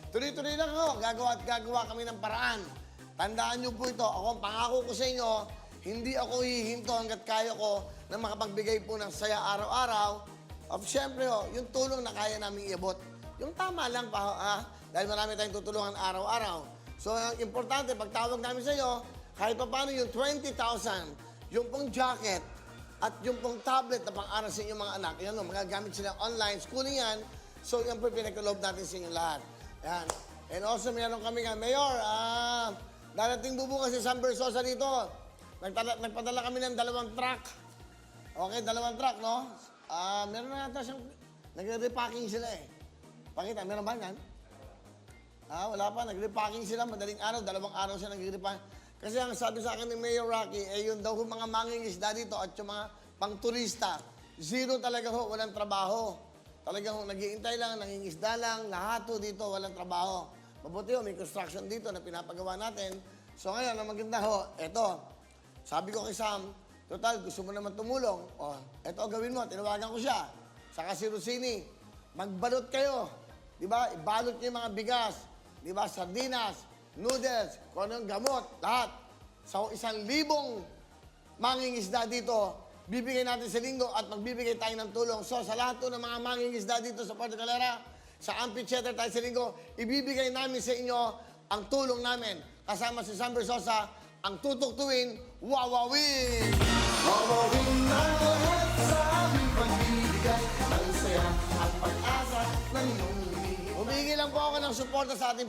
tuloy-tuloy lang ako. Gagawa at gagawa kami ng paraan. Tandaan niyo po ito. Ako, pangako ko sa inyo, hindi ako hihinto hanggat kaya ko na makapagbigay po ng saya araw-araw. At syempre, yung tulong na kaya namin iabot. Yung tama lang pa, dahil marami tayong tutulungan araw-araw. So, ang importante, pagtawag namin sa iyo, kahit pa paano yung 20,000, yung pong jacket, at yung pong tablet na pang-aral sa inyong mga anak, yan o, magagamit sila online, schooling yan. So, yan po pinagkaloob natin sa inyo lahat. Yan. And also, meron kami nga, Mayor, darating bubukas si Sam Bersosa dito. Nagpadala kami ng 2 truck. Okay, 2 truck, no? Meron na yata siyang, nagre-repacking sila eh. Pakita, meron ba yan? Wala pa, nagre-repacking sila, madaling araw, 2 araw siya nagre-repacking. Kasi ang sabi sa akin ni Mayor Rocky, yun daw mga mangingisda dito at yung mga pang-turista, zero talaga ho, walang trabaho. Talagang nag-iintay lang, nangingisda lang, lahat ho dito, walang trabaho. Mabuti ho, may construction dito na pinapagawa natin. So ngayon, ang maganda ho, eto, sabi ko kay Sam, total, gusto mo naman tumulong. Eto, gawin mo, tinawagan ko siya. Saka si Rosini, magbalot kayo. Diba? Ibalot niyo yung mga bigas. Diba? Sardinas, noodles, kung anong gamot, lahat. So, 1,000 mangingisda dito, bibigay natin sa linggo at magbibigay tayo ng tulong. So, sa lahat ng mga mangingisda dito sa Puerto Galera, sa amphitheater tayo sa linggo, ibibigay namin sa inyo ang tulong namin. Kasama si Sam Bersosa, ang tutuktuin, wawawin! Wawawin na lahat sa aming pagbibigay ng saya at pag-asa ng iyong humingi lang po ako ng suporta sa ating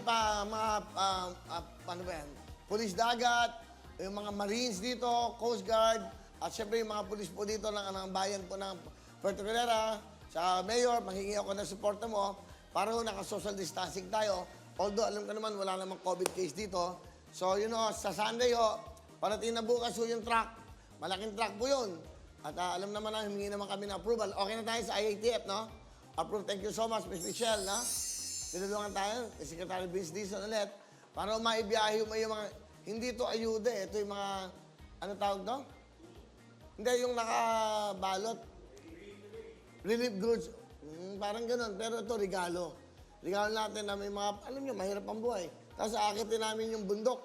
Police Dagat, yung mga Marines dito, Coast Guard, at syempre yung mga pulis po dito ng bayan po ng Puerto Galera. Sa Mayor, manghingi ako ng suporta mo para naka-social distancing tayo. Although, alam ko naman, wala namang COVID case dito. So, sa Sunday, parating na bukas yung truck. Malaking truck po yun. At alam naman na, humingi naman kami ng approval. Okay na tayo sa IATF, no? Approve, thank you so much, Ms. Michelle, no? Tinulungan tayo, Secretary Vince Dizon ulit, para maibiyahe yung mga, hindi ito ayuda eh. Ito yung mga, ano tawag to? Hindi, yung nakabalot. Relief goods. Parang ganun, pero ito regalo. Regalo natin na may mga, alam nyo, mahirap ang buhay. Tapos aakitin namin yung bundok.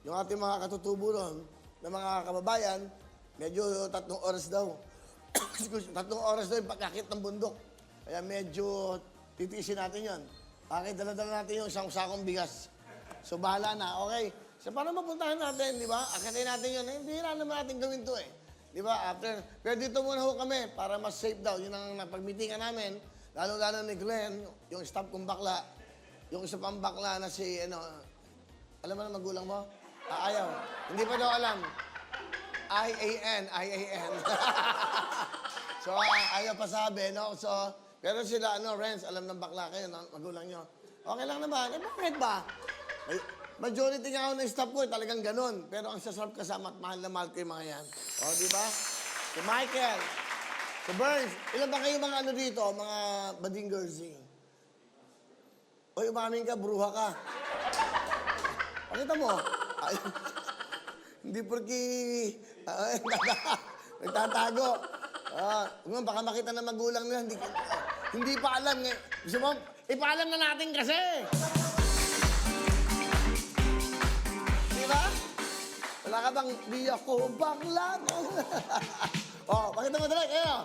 Yung ating mga katutubo ron, ng mga kababayan, medyo 3 oras daw. 3 oras daw yung pagkakit ng bundok. Kaya medyo titiisin natin yun. Okay, dala-dala natin yung 1 sakong bigas. So, bahala na. Okay. So, para mapuntahan natin, di ba? Akitin natin yun. Hindi na naman natin gawin to eh. Di ba? After, pero dito muna ho kami para mas safe daw. Yun ang napag-meetingan namin. Lalo-lalo ni Glenn, yung staff kong bakla. Yung isa pang bakla na si, alam mo na magulang mo? Ayaw. Hindi pa daw alam. I-A-N. So, ayaw pa sabi, no? So, pero sila, Renz, alam ng bakla kayo, magulang nyo. Okay lang naman. Bakit ba? Majority nga ako ng staff ko, talagang ganun. Pero ang sasarap kasama at mahal na mahal ko yung mga yan. Di ba? Si Michael. Si Burns. Ilan ba kayo mga dito? Mga bading girls eh. Umamin ka, bruha ka. Pakita mo. Hindi porki nagtatago. Baka makita na magulang nila, hindi pa alam. Gusto mo, ipaalam na natin kasi. Di ba? Wala ka bang, di ako bakla. Pakita mo talaga kayo.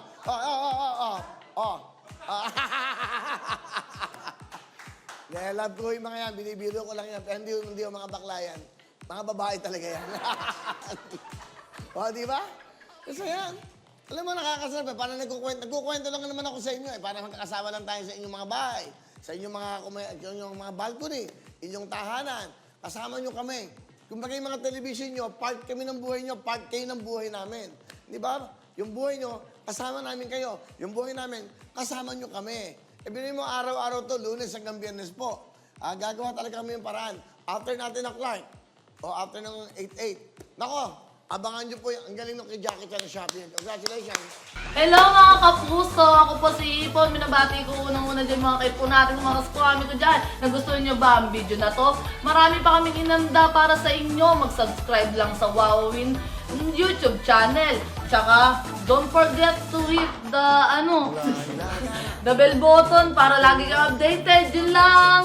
Love ko yung mga yan, binibiro ko lang yan. Pero hindi yung mga bakla yan. Mga babae talaga yan. Di ba? Kasi yan. Alam mo, nakakasarap eh. Parang nagkukwento lang naman ako sa inyo eh. Parang magkakasama lang tayo sa inyong mga bahay, sa inyong mga balcony, inyong tahanan. Kasama nyo kami. Kung bagay mga television nyo, part kami ng buhay nyo, part kayo ng buhay namin. Di ba? Yung buhay nyo, kasama namin kayo. Yung buhay namin, kasama nyo kami. Ibigay mo araw-araw to, Lunes hanggang Biyernes po. Gagawa talaga kami yung paraan. After natin ng Clark, o after ng 8-8. Nako, abangan nyo po yung ang galing ng kay Jackie Chan Shopee. Congratulations! Hello mga kapuso! Ako po si Ipon. Minabati ko unang-una dyan mga kaipo natin, mga kaskwami ko dyan. Nagustuhan nyo ba ang video na to? Marami pa kaming inanda para sa inyo. Mag-subscribe lang sa Wowin YouTube channel. Tsaka, don't forget to hit the, the bell button para lagi kang updated. Yun lang!